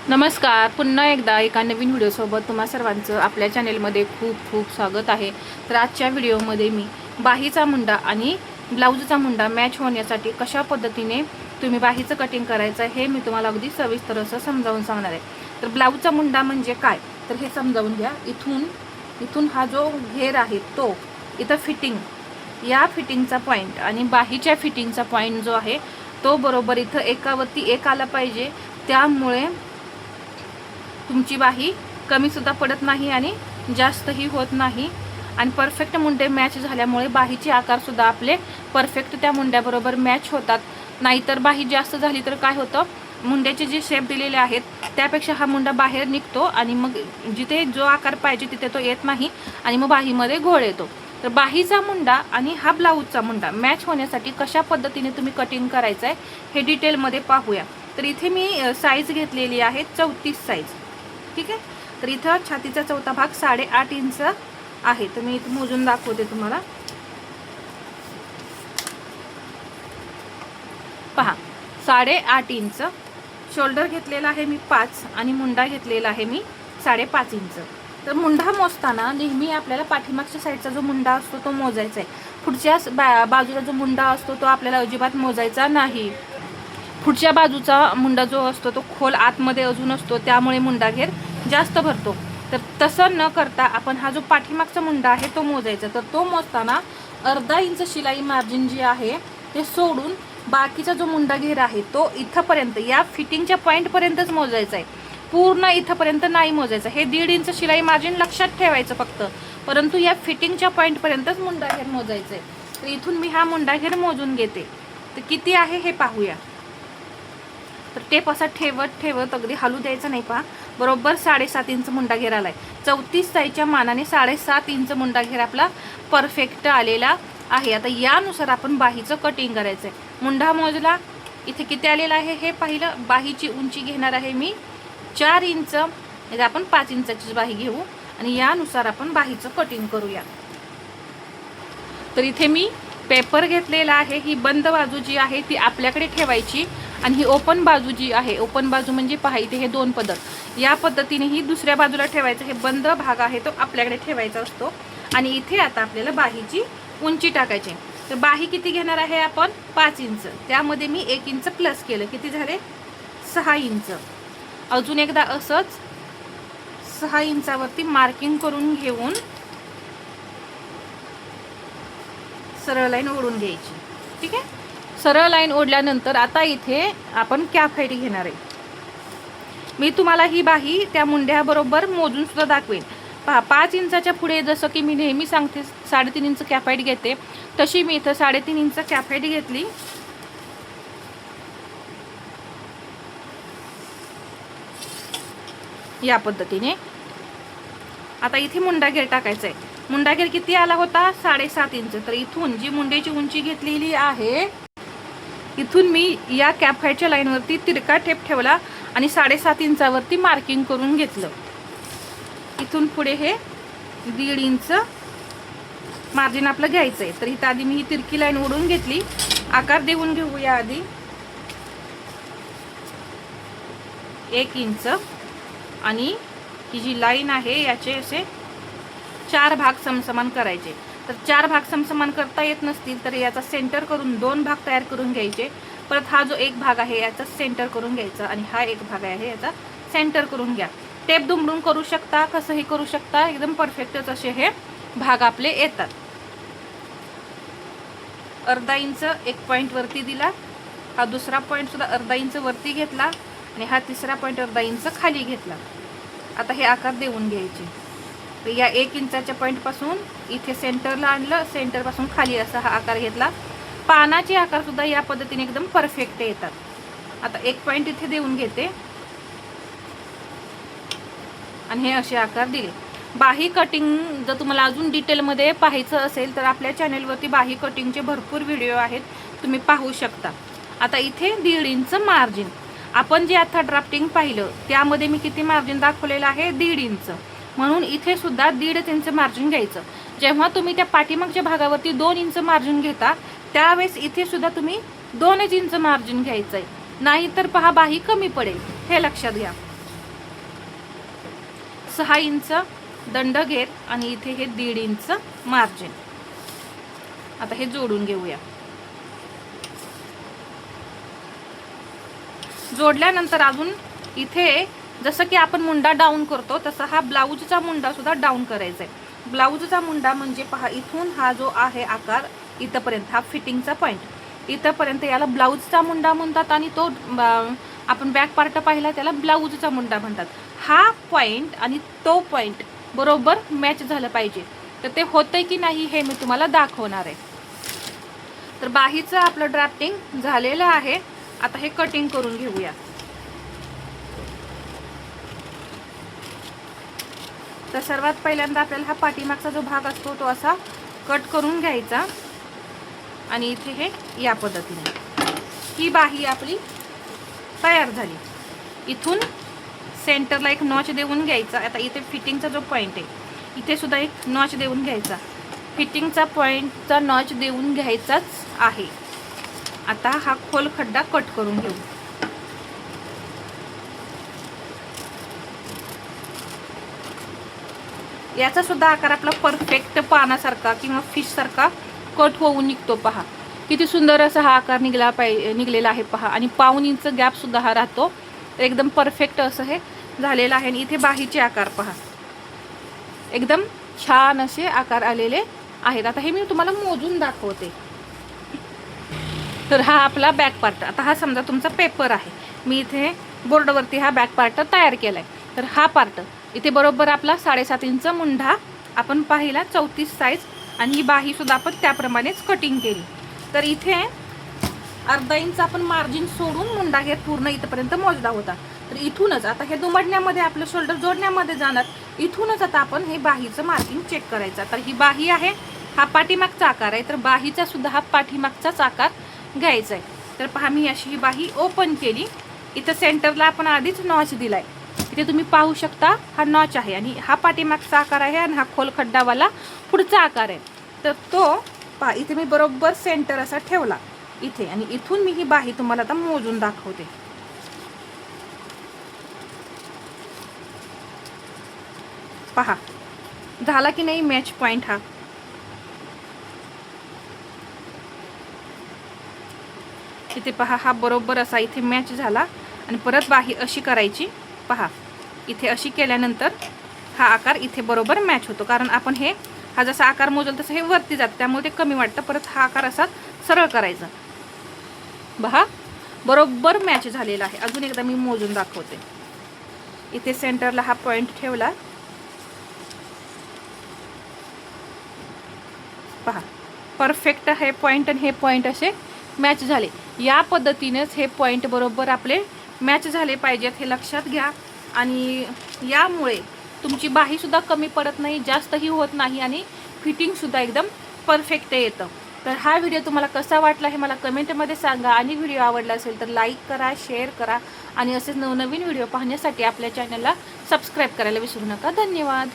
नमस्कार, पुन्हा एकदा एका नवीन व्हिडिओसोबत तुम्हा सर्वांचं आपल्या चॅनेलमध्ये खूप खूप स्वागत आहे. तर आजच्या व्हिडिओमध्ये मी बाहीचा मुंडा आणि ब्लाऊजचा मुंडा मॅच होण्यासाठी कशा पद्धतीने तुम्ही बाहीचं कटिंग करायचं हे मी तुम्हाला अगदी सविस्तर असं समजावून सांगणार आहे. तर ब्लाऊजचा मुंडा म्हणजे काय तर हे समजावून घ्या. इथून हा जो घेर आहे तो इथं फिटिंग, या फिटिंगचा पॉईंट आणि बाहीच्या फिटिंगचा पॉईंट जो आहे तो बरोबर इथं एकावरती एक आला पाहिजे. त्यामुळे तुमची बाही कमी सुद्धा पडत नाही आणि जास्तही होत नाही आणि परफेक्ट मुंडे मॅच झाल्यामुळे बाहीचे आकार सुद्धा आपले परफेक्ट त्या मुंड्याबरोबर मॅच होतात. नाहीतर बाही जास्त झाली तर काय होतं, मुंड्याचे जे शेप दिलेले आहेत त्यापेक्षा हा मुंडा बाहेर निघतो आणि मग जिथे जो आकार पाहिजे तिथे तो येत नाही आणि मग बाहीमध्ये घोळ येतो. तर बाहीचा मुंडा आणि हा ब्लाऊजचा मुंडा मॅच होण्यासाठी कशा पद्धतीने तुम्ही कटिंग करायचं आहे हे डिटेलमध्ये पाहूया. तर इथे मी साईज घेतलेली आहे 34 साईज. ठीक आहे. तर इथं छातीचा चौथा भाग 8.5 इंच आहे. तर मी इथं मोजून दाखवते तुम्हाला. पहा, 8.5 इंच शोल्डर घेतलेला आहे मी 5 आणि मुंडा घेतलेला आहे मी 5.5 इंच. तर मुंडा मोजताना नेहमी आपल्याला पाठीमागच्या साईडचा जो मुंडा असतो तो मोजायचा आहे. पुढच्या बाजूला जो मुंडा असतो तो आपल्याला अजिबात मोजायचा नाही. पुढच्या बाजूचा मुंडा जो असतो तो खोल आतमध्ये अजून असतो, त्यामुळे मुंडा घेर जास्त भरतो. तर तसं न करता आपण हा जो पाठीमागचा मुंडा आहे तो मोजायचा. तर तो मोजताना अर्धा इंच शिलाई मार्जिन जी आहे ते सोडून बाकीचा जो मुंडा घेर आहे तो इथंपर्यंत, या फिटिंगच्या पॉईंटपर्यंतच मोजायचा आहे. पूर्ण इथंपर्यंत नाही मोजायचं. हे 1.5 इंच शिलाई मार्जिन लक्षात ठेवायचं फक्त, परंतु या फिटिंगच्या पॉईंटपर्यंतच मुंडा घेर मोजायचं आहे. तर इथून मी हा मुंडा घेर मोजून घेते. तर किती आहे हे पाहूया. तर टेप असा ठेवत अगदी हलू द्यायचा नाही. पहा, बरोबर 7.5 इंच मुंडा घेर आलाय. 34 साईजच्या मानाने 7.5 इंच मुंडा घेर आपला परफेक्ट आलेला आहे. आता यानुसार आपण बाहीचं कटिंग करायचं आहे. मुंडा मोजला, इथे किती आलेला आहे हे पाहिलं. बाहीची उंची घेणार आहे मी 4 इंच. आपण 5 इंचाची बाही घेऊ आणि यानुसार आपण बाहीचं कटिंग करूया. तर इथे मी पेपर घेतलेला आहे. ही बंद बाजू जी आहे ती आपल्याकडे ठेवायची आणि ही ओपन बाजू जी आहे, ओपन बाजू म्हणजे पहा इथे हे 2 पदर, या पद्धतीने ही दुसऱ्या बाजूला ठेवायचं. हे बंद भाग आहे तो आपल्याकडे ठेवायचा असतो. आणि इथे आता आपल्याला बाहीची उंची टाकायची. तर बाही किती घेणार आहे आपण 5 इंच, त्यामध्ये मी 1 इंच प्लस केलं, किती झाले 6 इंच. अजून एकदा असंच 6 इंचावरती मार्किंग करून घेऊन सरळ लाईन ओढून घ्यायची. ठीक आहे. सरळ लाईन ओढल्यानंतर आता इथे आपण कॅप हाईट घेणार आहे. मी तुम्हाला ही बाही त्या मुंड्याबरोबर मोजून सुद्धा दाखवेन. पहा, 5 इंचाच्या पुढे जसं की मी नेहमी सांगते 3.5 इंच कॅप हाईट घेते, तशी मी इथं 3.5 इंच कॅप हाईट घेतली. या पद्धतीने आता इथे मुंडा घेर टाकायचा आहे. मुंडा घेर किती आला होता 7.5 इंच. तर इथून जी मुंड्याची उंची घेतलेली आहे इथून मी या कॅप हाईटच्या लाईनवरती तिरका टेप ठेवला आणि 7.5 इंचावरती मार्किंग करून घेतलं. इथून पुढे हे 1.5 इंच मार्जिन आपलं घ्यायचं आहे. तर इथं आधी मी ही तिरकी लाईन ओढून घेतली. आकार देऊन घेऊया आधी 1 इंच आणि ही जी लाईन आहे याचे असे 4 भाग समसमान करायचे. तर 4 भाग समसमान करता येत नसतील तर याचा सेंटर करून 2 भाग तयार करून घ्यायचे. परत हा जो एक भाग आहे याचा सेंटर करून घ्यायचा आणि हा एक भाग आहे याचा सेंटर करून घ्या. टेप दुमडून करू शकता, कसंही करू शकता, एकदम परफेक्टच असे हे भाग आपले येतात. अर्धा इंच एक पॉईंट वरती दिला, हा दुसरा पॉईंट सुद्धा अर्धा इंच वरती घेतला आणि हा तिसरा पॉईंट अर्धा इंच खाली घेतला. आता हे आकार देऊन घ्यायचे. तर या 1 इंचाच्या पॉईंटपासून इथे सेंटरला आणलं, सेंटरपासून खाली असा हा आकार घेतला. पानाचे आकार सुद्धा या पद्धतीने एकदम परफेक्ट येतात. आता 1 पॉईंट इथे देऊन घेते आणि हे असे आकार दिले. बाही कटिंग जर तुम्हाला अजून डिटेलमध्ये पाहायचं असेल तर आपल्या चॅनेलवरती बाही कटिंगचे भरपूर व्हिडिओ आहेत, तुम्ही पाहू शकता. आता इथे 1.5 इंच मार्जिन, आपण जे आता ड्राफ्टिंग पाहिलं त्यामध्ये मी किती मार्जिन दाखवलेलं आहे 1.5 इंच, म्हणून इथे सुद्धा 1.5 इंच मार्जिन घ्यायचं. जेव्हा तुम्ही त्या पाठीमागच्या भागावरती 2 इंच मार्जिन घेता त्यावेळेस इथे सुद्धा तुम्ही 2 इंच मार्जिन घ्यायचं आहे, नाहीतर पहा बाही कमी पडेल, हे लक्षात घ्या. 6 इंच दंडघेर आणि इथे हे 1.5 इंच मार्जिन. आता हे जोडून घेऊया. जोडल्यानंतर अजून इथे जसं की आपण मुंडा डाऊन करतो तसा हा ब्लाऊजचा मुंडा सुद्धा डाऊन करायचा आहे. ब्लाऊजचा मुंडा म्हणजे पहा, इथून हा जो आहे आकार इथपर्यंत, हा फिटिंगचा पॉईंट इथपर्यंत, याला ब्लाऊजचा मुंडा म्हणतात. आणि तो आपण बॅक पार्ट पाहिला त्याला ब्लाऊजचा मुंडा म्हणतात. हा पॉईंट आणि तो पॉईंट बरोबर मॅच झालं पाहिजे. तर ते होतंय की नाही हे मी तुम्हाला दाखवणार आहे. तर बाहीचं आपलं ड्राफ्टिंग झालेलं आहे. आता हे कटिंग करून घेऊया. तर सर्वात पहिल्यांदा आपल्याला हा पाठीमागचा जो भाग असतो तो असा कट करून घ्यायचा आणि इथे हे या पद्धतीने ही बाही आपली तयार झाली. इथून सेंटरला एक नॉच देऊन घ्यायचा. आता इथे फिटिंगचा जो पॉईंट आहे इथे सुद्धा एक नॉच देऊन घ्यायचा. फिटिंगचा पॉईंटचा नॉच देऊन घ्यायचाच आहे. आता हा खोल खड्डा कट करून घेऊ. याचा सुद्धा आकार आपला परफेक्ट पानासारखा किंवा फिश सारखा कट होऊन निघतो. पहा किती सुंदर असा हा आकार निघलेला आहे पहा. आणि 1.5 इंच गॅप सुद्धा हा राहतो. एकदम परफेक्ट असं हे झालेलं आहे. आणि इथे बाहीचे आकार पहा, एकदम छान असे आकार आलेले आहेत. आता हे मी तुम्हाला मोजून दाखवते. तर हा आपला बॅक पार्ट. आता हा समजा तुमचा पेपर आहे, मी इथे बोर्डवरती हा बॅक पार्ट तयार केलाय. तर हा पार्ट इथे बरोबर आपला 7.5 इंच मुंढा आपण पाहिला, 34 साईज. आणि ही बाही सुद्धा आपण त्याप्रमाणेच कटिंग केली. तर इथे 1/2 इंच आपण मार्जिन सोडून मुंडा घेर पूर्ण इथपर्यंत मोजला होता. तर इथूनच आता हे दुमडण्यामध्ये आपलं शोल्डर जोडण्यामध्ये जाणार. इथूनच आता आपण हे बाहीचं मार्किंग चेक करायचं. तर ही बाही आहे, हा पाठीमागचा आकार आहे. तर बाहीचा सुद्धा हा पाठीमागचाच आकार घ्यायचा आहे. तर पहा मी अशी ही बाही ओपन केली. इथं सेंटरला आपण आधीच नॉच दिलाय. इथे तुम्ही पाहू शकता हा नॉच आहे आणि हा पाठीमागचा आकार आहे आणि हा खोल खड्डावाला पुढचा आकार आहे. तर तो पहा इथे मी बरोबर सेंटर असा ठेवला इथे. आणि इथून मी ही बाही तुम्हाला आता मोजून दाखवते. पहा झाला की नाही मॅच पॉइंट हा. इथे पहा हा बरोबर असा इथे मॅच झाला. आणि परत बाही अशी करायची. पहा इथे अशी केल्यानंतर हा आकार इथे बरोबर मॅच होतो. कारण आपण हे हा जसा आकार मोजल तसं हे वरती जातं, त्यामुळे ते कमी वाटतं. परत हा आकार असा सरळ करायचा. पहा बरोबर मॅच झालेला आहे. अजून एकदा मी मोजून दाखवते. इथे सेंटरला हा पॉइंट ठेवला. पहा परफेक्ट हे पॉइंट आणि हे पॉइंट असे मॅच झाले. या पद्धतीनेच हे पॉइंट बरोबर आपले मॅच झाले पाहिजेत, हे लक्षात घ्या. आणि यामुळे तुमची बाही सुद्धा कमी पडत नाही, जास्तही होत नाही आणि फिटिंग सुद्धा एकदम परफेक्ट येतं. तर हा व्हिडिओ तुम्हाला कसा वाटला हे मला कमेंटमध्ये सांगा. आणि व्हिडिओ आवडला असेल तर लाईक करा, शेअर करा आणि असेच नवनवीन व्हिडिओ पाहण्यासाठी आपल्या चॅनलला सबस्क्राईब करायला विसरू नका. धन्यवाद.